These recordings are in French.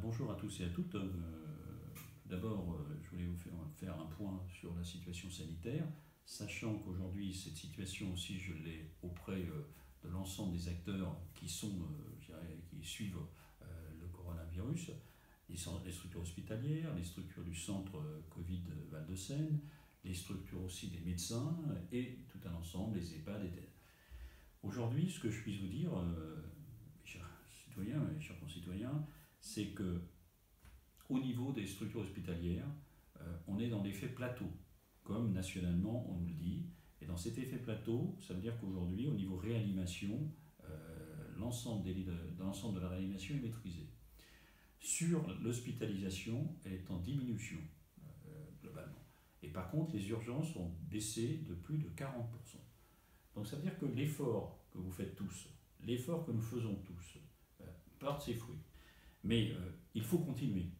Bonjour à tous et à toutes. Tout d'abord, je voulais vous faire un point sur la situation sanitaire, sachant qu'aujourd'hui, cette situation aussi, je l'ai auprès de l'ensemble des acteurs qui qui suivent le coronavirus, les structures hospitalières, les structures du centre Covid Val-de-Seine, les structures aussi des médecins et tout un ensemble, les EHPAD, etc. Aujourd'hui, ce que je puisse vous dire, mes chers citoyens, mes chers concitoyens, c'est que au niveau des structures hospitalières, on est dans l'effet plateau, comme nationalement on nous le dit. Et dans cet effet plateau, ça veut dire qu'aujourd'hui, au niveau réanimation, l'ensemble de la réanimation est maîtrisé. Sur l'hospitalisation, elle est en diminution, globalement. Et par contre, les urgences ont baissé de plus de 40%. Donc ça veut dire que l'effort que vous faites tous, l'effort que nous faisons tous, porte ses fruits. Mais il faut continuer,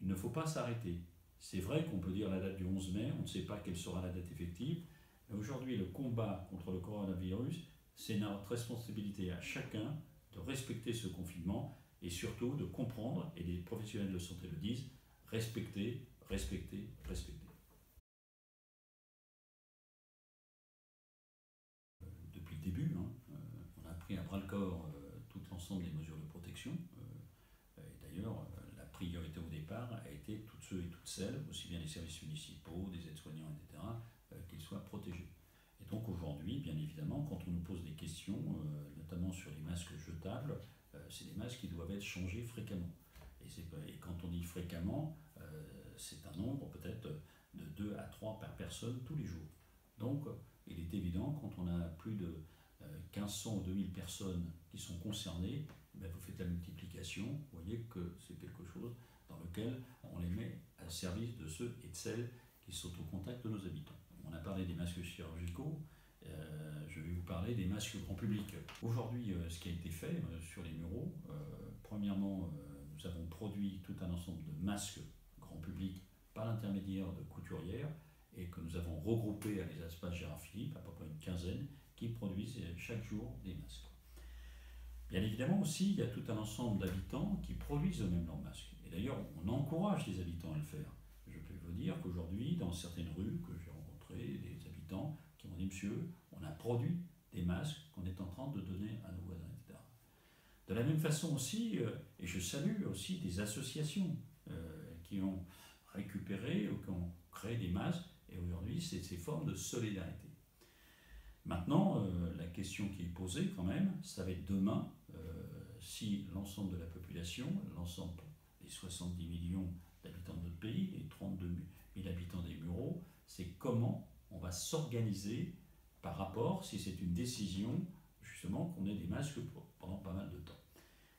il ne faut pas s'arrêter. C'est vrai qu'on peut dire la date du 11 mai, on ne sait pas quelle sera la date effective, mais aujourd'hui le combat contre le coronavirus, c'est notre responsabilité à chacun de respecter ce confinement et surtout de comprendre, et les professionnels de santé le disent, respecter, respecter, respecter. Depuis le début, on a pris à bras-le-corps tout l'ensemble des mesures de protection. Et d'ailleurs, la priorité au départ a été toutes ceux et toutes celles, aussi bien les services municipaux, des aides-soignants, etc., qu'ils soient protégés. Et donc aujourd'hui, bien évidemment, quand on nous pose des questions, notamment sur les masques jetables, c'est des masques qui doivent être changés fréquemment. Et quand on dit fréquemment, c'est un nombre peut-être de 2 à 3 par personne tous les jours. Donc il est évident, quand on a plus de 1500 ou 2000 personnes qui sont concernées, vous faites la multiplication, vous voyez que c'est quelque chose dans lequel on les met à service de ceux et de celles qui sont au contact de nos habitants. On a parlé des masques chirurgicaux, je vais vous parler des masques grand public. Aujourd'hui, ce qui a été fait sur les Mureaux, premièrement, nous avons produit tout un ensemble de masques grand public par l'intermédiaire de couturières et que nous avons regroupé à l'Espace Gérard Philippe, à peu près une quinzaine, qui produisent chaque jour des masques. Bien évidemment aussi, il y a tout un ensemble d'habitants qui produisent eux-mêmes leurs masques. Et d'ailleurs, on encourage les habitants à le faire. Je peux vous dire qu'aujourd'hui, dans certaines rues que j'ai rencontrées, des habitants qui m'ont dit « Monsieur, on a produit des masques qu'on est en train de donner à nos voisins, etc. » De la même façon aussi, et je salue aussi des associations qui ont récupéré ou qui ont créé des masques, et aujourd'hui, c'est ces formes de solidarité. Maintenant, la question qui est posée quand même, ça va être demain, si l'ensemble de la population, l'ensemble des 70 millions d'habitants de notre pays, les 32 000 habitants des Mureaux, c'est comment on va s'organiser par rapport, si c'est une décision, justement, qu'on ait des masques pendant pas mal de temps.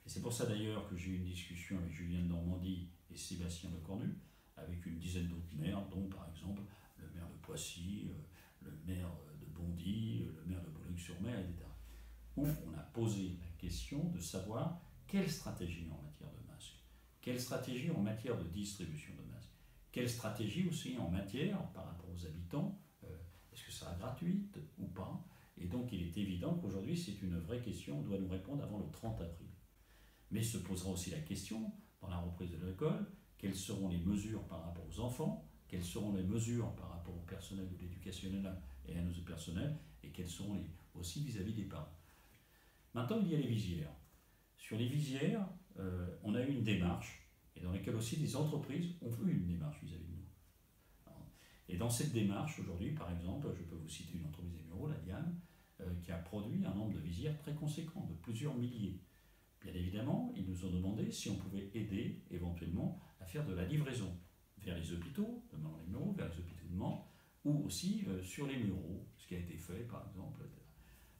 Et c'est pour ça d'ailleurs que j'ai eu une discussion avec Julien de Normandie et Sébastien Lecornu, avec une dizaine d'autres maires, dont par exemple le maire de Poissy, le maire de Bondy, le maire de Boulogne-sur-Mer, etc. Où on a posé la question de savoir quelle stratégie en matière de masques, quelle stratégie en matière de distribution de masques, quelle stratégie aussi en matière par rapport aux habitants, est-ce que ça sera gratuite ou pas. Et donc il est évident qu'aujourd'hui c'est une vraie question, on doit nous répondre avant le 30 avril. Mais se posera aussi la question, dans la reprise de l'école, quelles seront les mesures par rapport aux enfants, quelles seront les mesures par rapport au personnel de l'éducation et à nos personnels, et quelles seront aussi vis-à-vis des parents. Maintenant, il y a les visières. Sur les visières, on a eu une démarche, et dans laquelle aussi des entreprises ont eu une démarche vis-à-vis de nous. Et dans cette démarche, aujourd'hui, par exemple, je peux vous citer une entreprise des Mureaux, la Diane, qui a produit un nombre de visières très conséquent, de plusieurs milliers. Bien évidemment, ils nous ont demandé si on pouvait aider éventuellement à faire de la livraison vers les hôpitaux, demandant les Mureaux, vers les hôpitaux de Mans, ou aussi sur les Mureaux, ce qui a été fait par exemple.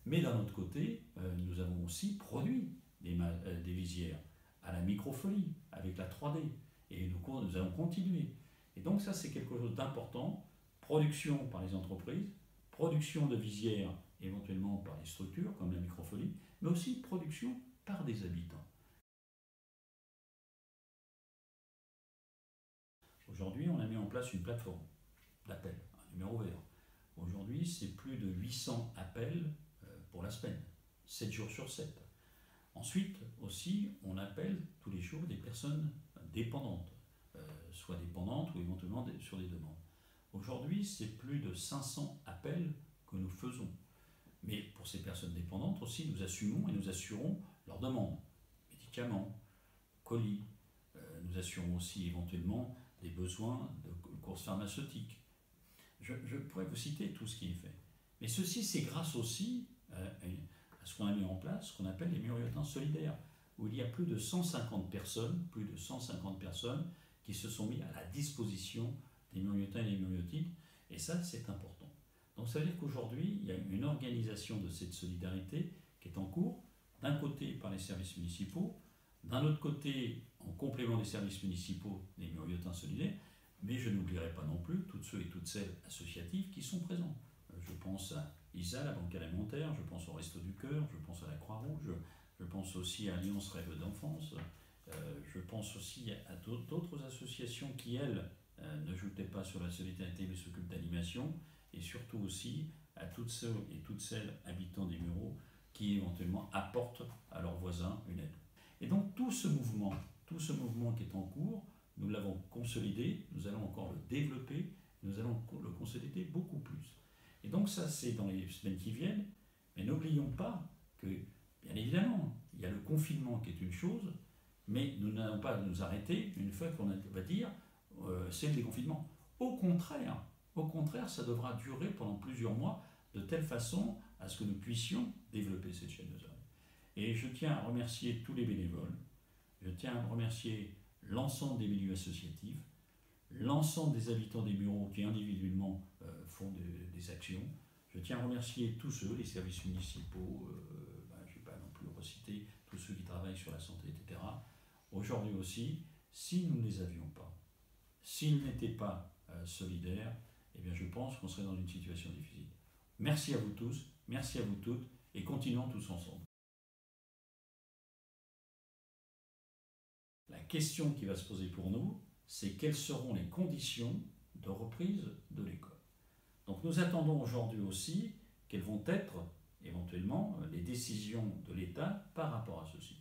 Mais d'un autre côté, nous avons aussi produit des visières à la microfolie, avec la 3D, et nous allons continuer. Et donc ça c'est quelque chose d'important, production par les entreprises, production de visières éventuellement par les structures comme la microfolie, mais aussi production par des habitants. Aujourd'hui, on a mis en place une plateforme d'appel, un numéro vert. Aujourd'hui, c'est plus de 800 appels pour la semaine, 7 jours sur 7. Ensuite, aussi, on appelle tous les jours des personnes dépendantes, soit dépendantes ou éventuellement sur des demandes. Aujourd'hui, c'est plus de 500 appels que nous faisons. Mais pour ces personnes dépendantes aussi, nous assumons et nous assurons leurs demandes. Médicaments, colis, nous assurons aussi éventuellement des besoins de courses pharmaceutiques. Je pourrais vous citer tout ce qui est fait. Mais ceci, c'est grâce aussi à ce qu'on a mis en place, ce qu'on appelle les muriotins solidaires, où il y a plus de 150 personnes qui se sont mis à la disposition des muriotins et des muriotiques, et ça, c'est important. Donc ça veut dire qu'aujourd'hui, il y a une organisation de cette solidarité qui est en cours, d'un côté par les services municipaux, d'un autre côté, en complément des services municipaux, des muriotins solidaires, mais je n'oublierai pas non plus toutes ceux et toutes celles associatives qui sont présents. Je pense à ISA, la Banque alimentaire, je pense au Resto du Cœur, je pense à la Croix-Rouge, je pense aussi à Alliance Rêve d'Enfance, je pense aussi à d'autres associations qui, elles, ne joutaient pas sur la solidarité mais s'occupent d'animation, et surtout aussi à toutes ceux et toutes celles habitants des Mureaux qui éventuellement apportent à leurs voisins une aide. Et donc tout ce mouvement qui est en cours, nous l'avons consolidé, nous allons encore le développer, nous allons le consolider beaucoup plus. Et donc ça, c'est dans les semaines qui viennent, mais n'oublions pas que, bien évidemment, il y a le confinement qui est une chose, mais nous n'allons pas nous arrêter une fois qu'on va dire c'est le déconfinement. Au contraire, ça devra durer pendant plusieurs mois, de telle façon à ce que nous puissions développer cette chaîne de travail. Et je tiens à remercier tous les bénévoles, je tiens à remercier l'ensemble des milieux associatifs, l'ensemble des habitants des bureaux qui individuellement font des actions. Je tiens à remercier tous ceux, les services municipaux, je ne vais pas non plus reciter tous ceux qui travaillent sur la santé, etc. Aujourd'hui aussi, si nous ne les avions pas, s'ils n'étaient pas solidaires, eh bien je pense qu'on serait dans une situation difficile. Merci à vous tous, merci à vous toutes, et continuons tous ensemble. La question qui va se poser pour nous, c'est quelles seront les conditions de reprise de l'école. Donc nous attendons aujourd'hui aussi quelles vont être éventuellement les décisions de l'État par rapport à ceci.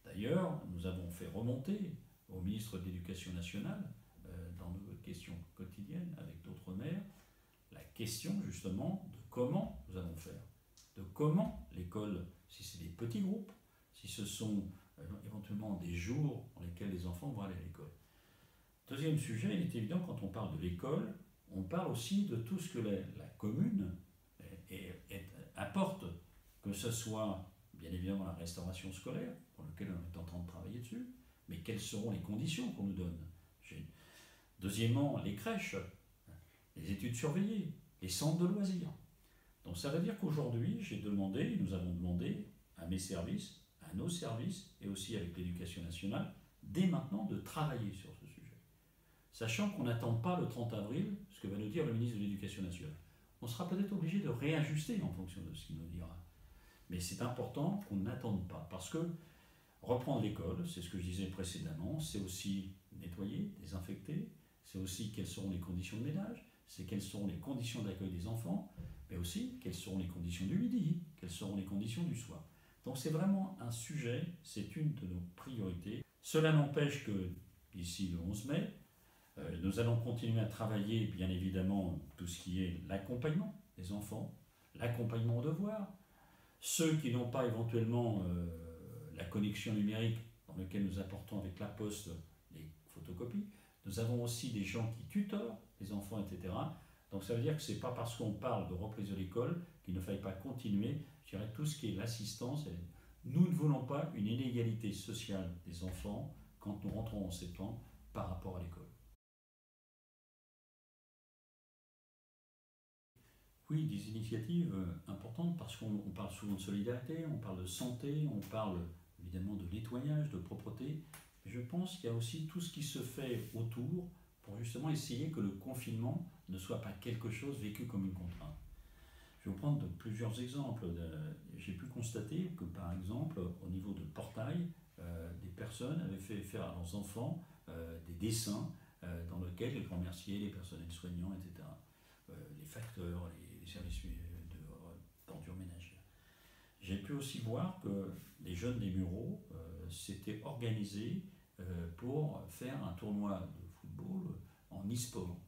D'ailleurs, nous avons fait remonter au ministre de l'Éducation nationale, dans nos questions quotidiennes avec d'autres maires, la question justement de comment nous allons faire, de comment l'école, si c'est des petits groupes, si ce sont éventuellement des jours dans lesquels les enfants vont aller à l'école. Deuxième sujet, il est évident, quand on parle de l'école, on parle aussi de tout ce que la commune apporte, que ce soit bien évidemment la restauration scolaire, pour laquelle on est en train de travailler dessus, mais quelles seront les conditions qu'on nous donne. Deuxièmement, les crèches, les études surveillées, les centres de loisirs. Donc ça veut dire qu'aujourd'hui, nous avons demandé à mes services, à nos services, et aussi avec l'Éducation nationale, dès maintenant de travailler sur ce sujet. Sachant qu'on n'attend pas le 30 avril, ce que va nous dire le ministre de l'Éducation nationale. On sera peut-être obligé de réajuster en fonction de ce qu'il nous dira. Mais c'est important qu'on n'attende pas, parce que reprendre l'école, c'est ce que je disais précédemment, c'est aussi nettoyer, désinfecter, c'est aussi quelles seront les conditions de ménage, c'est quelles seront les conditions d'accueil des enfants, mais aussi quelles seront les conditions du midi, quelles seront les conditions du soir. Donc c'est vraiment un sujet, c'est une de nos priorités. Cela n'empêche que d'ici le 11 mai, nous allons continuer à travailler, bien évidemment, tout ce qui est l'accompagnement des enfants, l'accompagnement au devoir. Ceux qui n'ont pas éventuellement la connexion numérique dans laquelle nous apportons avec la poste les photocopies. Nous avons aussi des gens qui tutorent les enfants, etc. Donc ça veut dire que ce n'est pas parce qu'on parle de reprise de l'école qu'il ne faille pas continuer, je dirais, tout ce qui est l'assistance. Nous ne voulons pas une inégalité sociale des enfants quand nous rentrons en septembre par rapport à l'école. Oui, des initiatives importantes parce qu'on parle souvent de solidarité, on parle de santé, on parle évidemment de nettoyage, de propreté. Mais je pense qu'il y a aussi tout ce qui se fait autour pour justement essayer que le confinement ne soit pas quelque chose vécu comme une contrainte. Je vais vous prendre plusieurs exemples. J'ai pu constater que par exemple, au niveau de Portail, des personnes avaient fait faire à leurs enfants des dessins dans lesquels ils remerciaient les personnels soignants, etc. Les facteurs, les services d'ordures ménagères. J'ai pu aussi voir que les jeunes des Mureaux s'étaient organisés pour faire un tournoi de football en e-sport.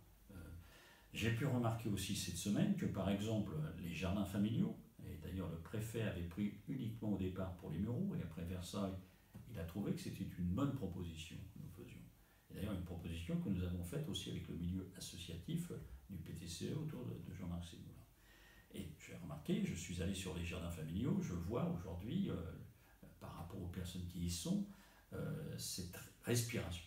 J'ai pu remarquer aussi cette semaine que par exemple les jardins familiaux, et d'ailleurs le préfet avait pris uniquement au départ pour les Mureaux, et après Versailles, il a trouvé que c'était une bonne proposition que nous faisions. Et d'ailleurs une proposition que nous avons faite aussi avec le milieu associatif du PTCE autour de Jean-Marc Sémoulin. Et j'ai remarqué, je suis allé sur les jardins familiaux, je vois aujourd'hui, par rapport aux personnes qui y sont, cette respiration.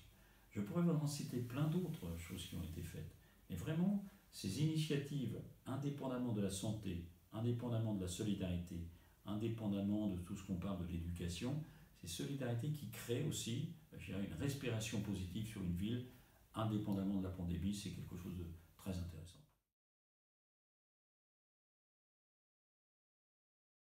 Je pourrais vous en citer plein d'autres choses qui ont été faites. Mais vraiment, ces initiatives, indépendamment de la santé, indépendamment de la solidarité, indépendamment de tout ce qu'on parle de l'éducation, c'est solidarité qui crée aussi, je dirais, une respiration positive sur une ville, indépendamment de la pandémie. C'est quelque chose de très intéressant.